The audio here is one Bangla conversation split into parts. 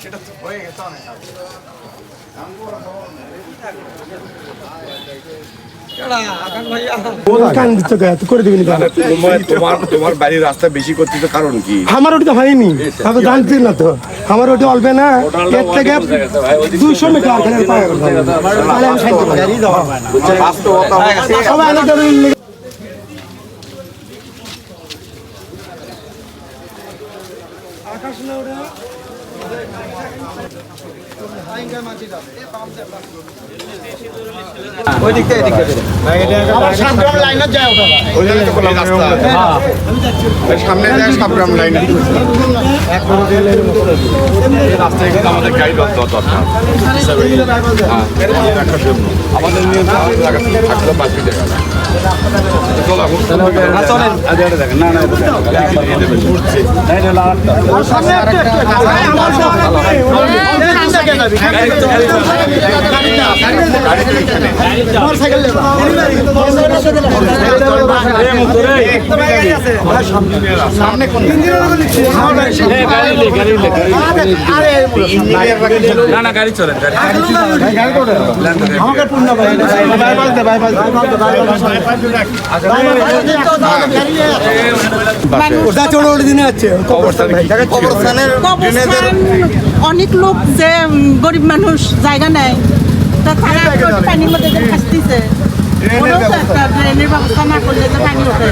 সেটা হয়ে গেছে অনেক তোমার বাড়ির রাস্তা বেশি করতেছে কারণ কি? আমার ওটা হয়নি, আমি জানছি না তো। আমার ওটা অল্পে না, এর থেকে 200 মিটার আকাশ না ওটা ওই দিক থেকে এদিক থেকে সাবগ্রাম লাইনে যায় ওটা ওই দিকে তো কোন রাস্তা হ্যাঁ সামনে যায় সাবগ্রাম লাইনে এক বড় রেলের মতো রাস্তায় কিন্তু আমাদের গাইড দরকার হ্যাঁ আমাদের নিয়ে থাকলে বাকি জায়গা চলো চলেন আগে দেখেন না না ঘুরছে সামনে গাড়ি চলেন অনেক লোক যে গরিব মানুষ জায়গা নেয় তা তারা পানির মধ্যে আসতেছে ড্রেনের ব্যবস্থা না করলে যে পানি ওঠে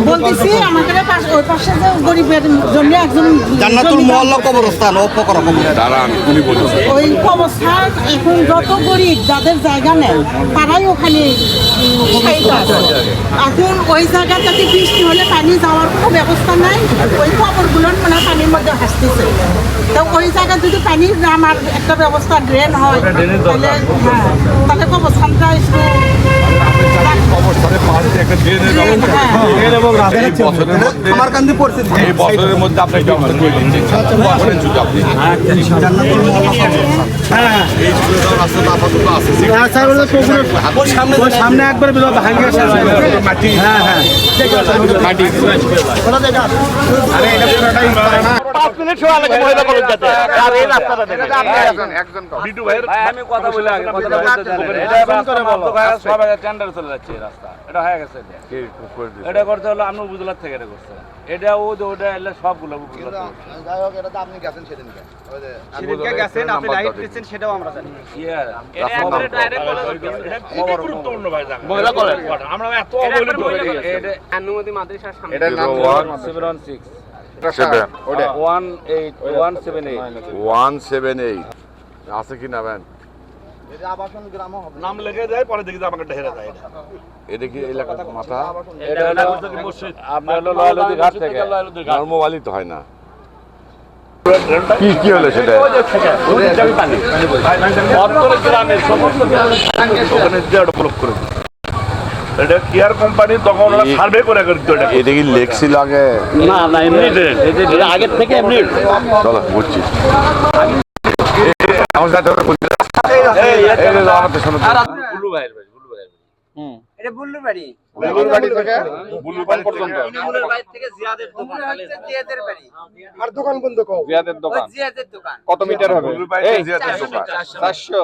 বলতেছি আমাদের ওই পাশে যে গরিবের জন্য একজন জান্নাতুল মুআল্লা কবরস্থান ওই কবরস্থান এখন যত গরিব যাদের জায়গা নেই তারাই ওখানে এখন ওই জায়গাটাতে বৃষ্টি হলে পানি যাওয়ার কোনো ব্যবস্থা নাই ওই কবরগুলো মানে পানির মধ্যে ভাসতেছে তো ওই জায়গায় যদি পানি নামার একটা ব্যবস্থা ড্রেন হয় তাহলে হ্যাঁ তাহলে কবরস্থানটা একটু বছরের মধ্যে আপনাকে সামনে একবার ভাঙে মাটি হ্যাঁ হ্যাঁ 5 মিনিট সময় লাগে মহিলা কলেজ যেতে আর এই রাস্তাটা দেখেন একজন বিটু ভাইয়ের আমি কথা বলে আগে কথা বলতে এটা সব টেন্ডার চলে যাচ্ছে এই রাস্তা এটা হয়ে গেছে এটা করতে হলো আপনি উপজেলা থেকে এটা করছে এটা ও ওটা এলে সবগুলো উপজেলা যাই হোক এটা তো আপনি গেছেন সেদিনকে ওই যে সেদিনকে গেছেন আপনি লাইট দিচ্ছেন সেটাও আমরা জানি এটা একবারে ডাইরেক্ট বলে গুরুত্বপূর্ণ ভাই জায়গা মহিলা কলেজ আমরা এত অবহেলিত এটা অনুমতি মাদ্রাসার সামনে এটা নাম 1716 178 আছে কি না ব্যান এটা আবাসন গ্রামও হবে নাম লেগে যায় পরে দেখি আমাকে ঢেরা যায় এটা কি এলাকা মাথা এটা হলো আপনার হলো লয়ালদি ঘাট থেকে নরমালি তো হয় না কি হলো সেটা গ্রামের সমস্ত ওখানে ডেভেলপ করে এটা কেয়ার কোম্পানি তখন ওরা সার্ভে করে করতে এটা কি লেক ছিল আগে না না এমনি এটা আগের থেকে এমনি চলো বুঝছি আমার সাথে বুলু ভাইয়ের এটা বুল্লুর বাড়ি থেকে বুলুবান পর্যন্ত বুল্লুর বাড়ি থেকে জিয়াদের দোকান জিয়াদের বাড়ি আর দোকান বন্ধ কও জিয়াদের দোকান জিয়াদের দোকান কত মিটার হবে জিয়াদের দোকান 400